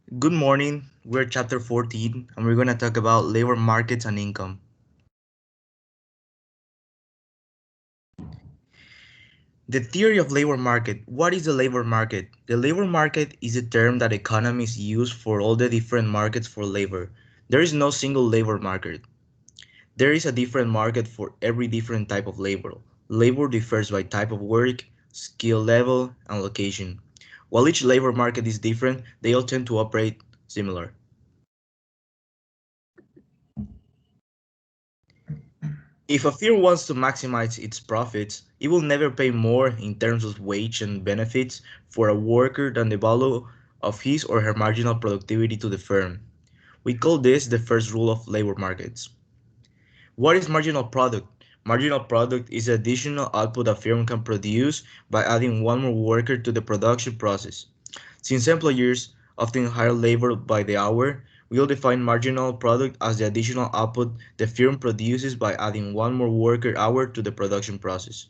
Good morning. We're chapter 14 and we're going to talk about labor markets and income. The theory of labor market. What is the labor market? The labor market is a term that economists use for all the different markets for labor. There is no single labor market. There is a different market for every different type of labor. Labor differs by type of work, skill level, and location. While each labor market is different, they all tend to operate similar. If a firm wants to maximize its profits, it will never pay more in terms of wage and benefits for a worker than the value of his or her marginal productivity to the firm. We call this the first rule of labor markets. What is marginal product? Marginal product is the additional output a firm can produce by adding one more worker to the production process. Since employers often hire labor by the hour, we'll define marginal product as the additional output the firm produces by adding one more worker hour to the production process.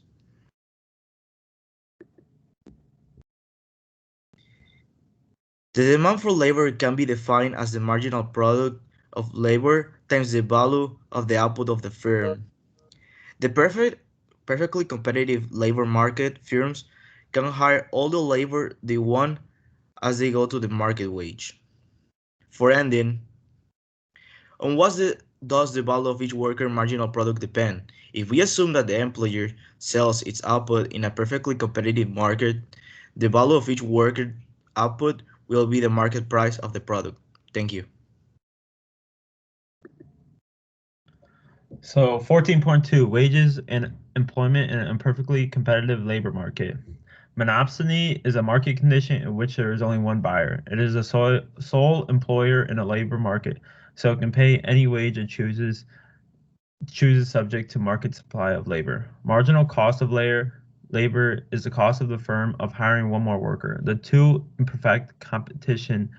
The demand for labor can be defined as the marginal product of labor times the value of the output of the firm. The perfectly competitive labor market firms can hire all the labor they want as they go to the market wage. For ending, on does the value of each worker marginal product depend? If we assume that the employer sells its output in a perfectly competitive market, the value of each worker output will be the market price of the product. Thank you. So 14.2, wages and employment in an imperfectly competitive labor market. Monopsony is a market condition in which there is only one buyer. It is a sole employer in a labor market, so it can pay any wage it chooses subject to market supply of labor. Marginal cost of labor is the cost of the firm of hiring one more worker. The two imperfect competition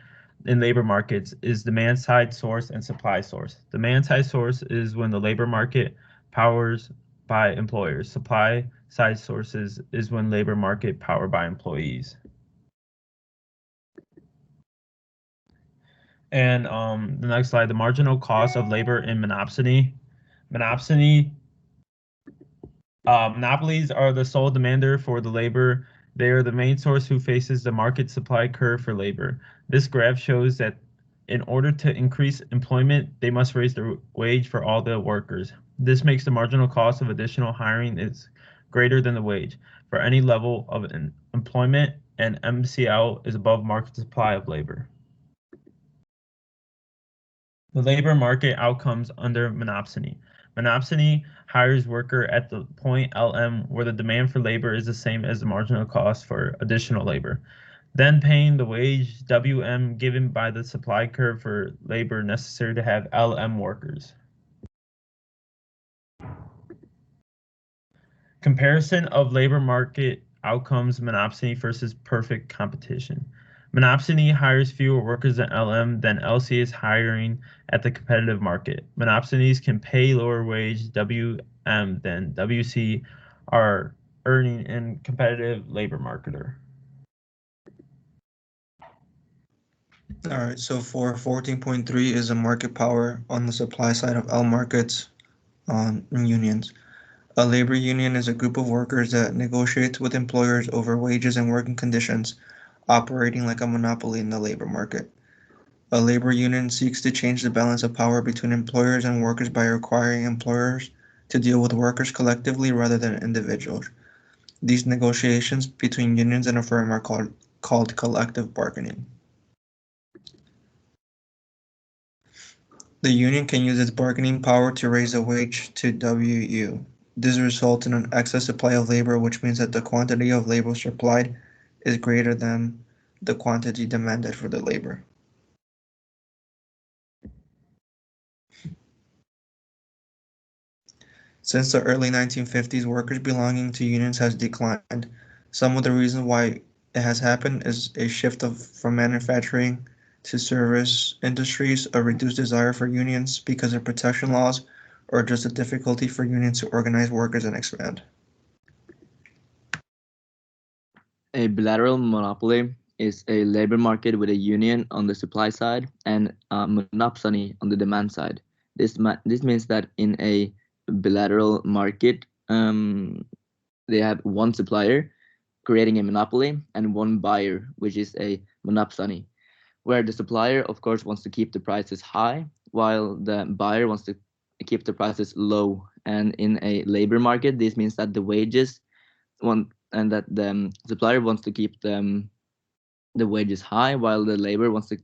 in labor markets is demand side source and supply source. Demand side source is when the labor market powers by employers. Supply side sources is when labor market powered by employees. And the next slide, the marginal cost of labor in monopsony. Monopsony Monopolies are the sole demander for the labor. They are the main source who faces the market supply curve for labor. This graph shows that in order to increase employment, they must raise the wage for all the workers. This makes the marginal cost of additional hiring is greater than the wage for any level of employment, and MCL is above market supply of labor. The labor market outcomes under monopsony. Monopsony hires worker at the point LM where the demand for labor is the same as the marginal cost for additional labor, then paying the wage WM given by the supply curve for labor necessary to have LM workers. Comparison of labor market outcomes monopsony versus perfect competition. Monopsony hires fewer workers than LM than LC is hiring at the competitive market. Monopsonies can pay lower wage WM than WC are earning in competitive labor marketer. All right, so for 14.3 is a market power on the supply side of L markets on unions. A labor union is a group of workers that negotiates with employers over wages and working conditions, operating like a monopoly in the labor market. A labor union seeks to change the balance of power between employers and workers by requiring employers to deal with workers collectively rather than individuals. These negotiations between unions and a firm are called collective bargaining. The union can use its bargaining power to raise a wage to WU. This results in an excess supply of labor, which means that the quantity of labor supplied is greater than the quantity demanded for the labor. Since the early 1950s, workers belonging to unions has declined. Some of the reasons why it has happened is a shift from manufacturing to service industries, a reduced desire for unions because of protection laws, or just a difficulty for unions to organize workers and expand. A bilateral monopoly is a labor market with a union on the supply side and monopsony on the demand side. This means that in a bilateral market, they have one supplier creating a monopoly and one buyer, which is a monopsony, where the supplier, of course, wants to keep the prices high, while the buyer wants to keep the prices low. And in a labor market, this means that the wages want and that the supplier wants to keep the wages high, while the labor wants to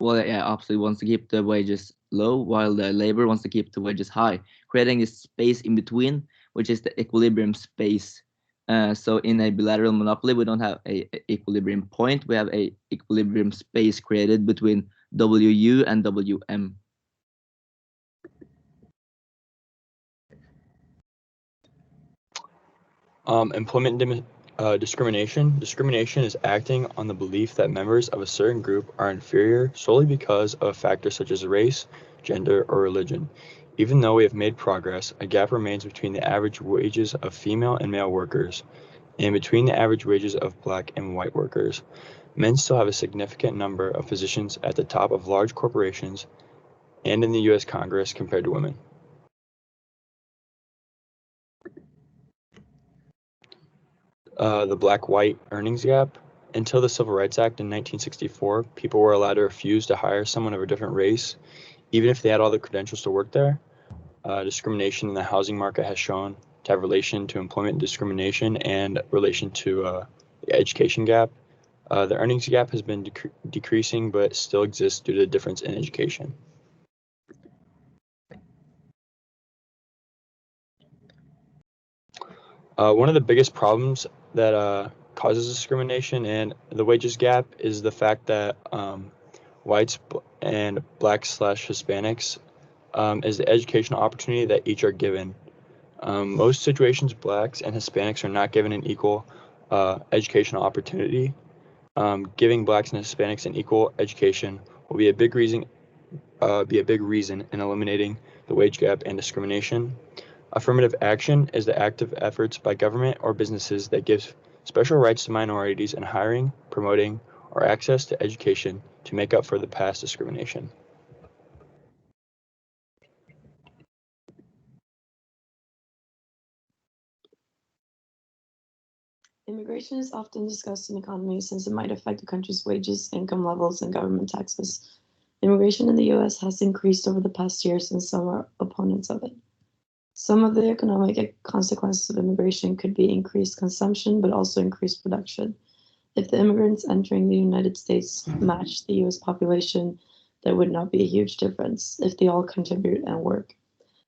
absolutely wants to keep the wages low, while the labor wants to keep the wages high, creating this space in between, which is the equilibrium space. So in a bilateral monopoly, we don't have a equilibrium point. We have a equilibrium space created between WU and WM. Employment discrimination. Discrimination is acting on the belief that members of a certain group are inferior solely because of factors such as race, gender, or religion. Even though we have made progress, a gap remains between the average wages of female and male workers and between the average wages of black and white workers. Men still have a significant number of positions at the top of large corporations and in the U.S. Congress compared to women. The black-white earnings gap. Until the Civil Rights Act in 1964, people were allowed to refuse to hire someone of a different race, even if they had all the credentials to work there. Discrimination in the housing market has shown to have relation to employment discrimination and relation to the education gap. The earnings gap has been decreasing, but still exists due to the difference in education. One of the biggest problems that causes discrimination and the wages gap is the fact that whites and blacks/Hispanics is the educational opportunity that each are given. Most situations, blacks and Hispanics are not given an equal educational opportunity. Giving blacks and Hispanics an equal education will be a big reason in eliminating the wage gap and discrimination. Affirmative action is the active efforts by government or businesses that give special rights to minorities in hiring, promoting, or access to education to make up for the past discrimination. Immigration is often discussed in economy since it might affect the country's wages, income levels, and government taxes. Immigration in the U.S. has increased over the past years, and some are opponents of it. Some of the economic consequences of immigration could be increased consumption, but also increased production. If the immigrants entering the United States match the U.S. population, there would not be a huge difference if they all contribute and work.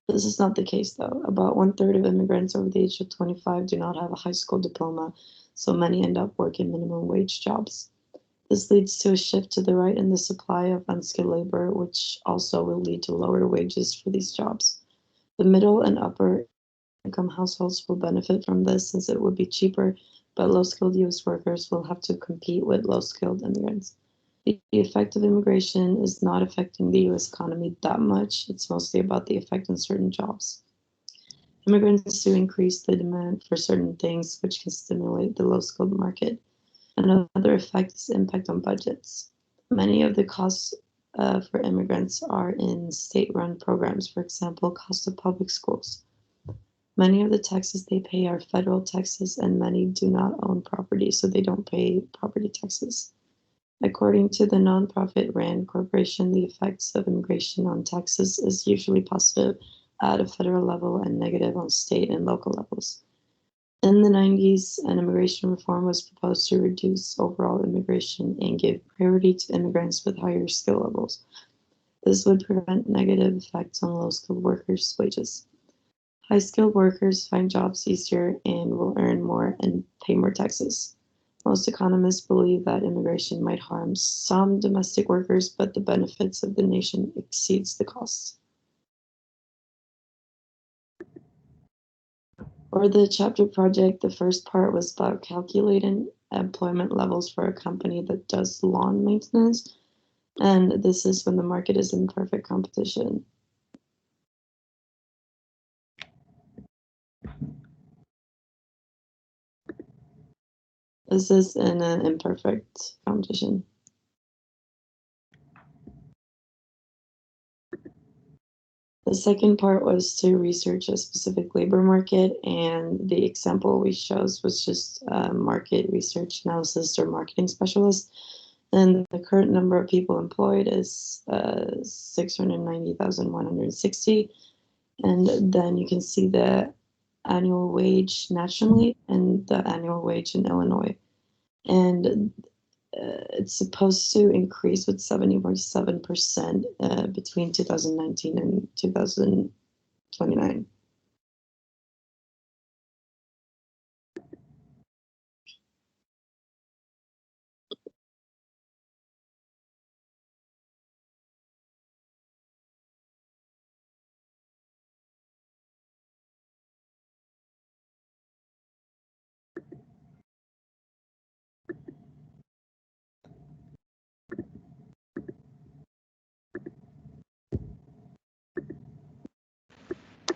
This is not the case, though. About 1/3 of immigrants over the age of 25 do not have a high school diploma, so many end up working minimum wage jobs. This leads to a shift to the right in the supply of unskilled labor, which also will lead to lower wages for these jobs. The middle and upper income households will benefit from this since it would be cheaper, but low-skilled U.S. workers will have to compete with low-skilled immigrants. The effect of immigration is not affecting the U.S. economy that much. It's mostly about the effect on certain jobs. Immigrants do increase the demand for certain things, which can stimulate the low-skilled market. Another effect is the impact on budgets. Many of the costs for immigrants are in state-run programs, for example, cost of public schools. Many of the taxes they pay are federal taxes, and many do not own property, so they don't pay property taxes. According to the nonprofit RAND Corporation, the effects of immigration on taxes is usually positive at a federal level and negative on state and local levels. In the 90s, an immigration reform was proposed to reduce overall immigration and give priority to immigrants with higher skill levels. This would prevent negative effects on low-skilled workers' wages. High-skilled workers find jobs easier and will earn more and pay more taxes. Most economists believe that immigration might harm some domestic workers, but the benefits of the nation exceeds the costs. For the chapter project, the first part was about calculating employment levels for a company that does lawn maintenance, and this is when the market is in perfect competition. This is in an imperfect competition. The second part was to research a specific labor market, and the example we chose was just market research analysis or marketing specialist. And the current number of people employed is 690,160. And then you can see the annual wage nationally and the annual wage in Illinois. And it's supposed to increase with 70.7% between 2019 and 2029.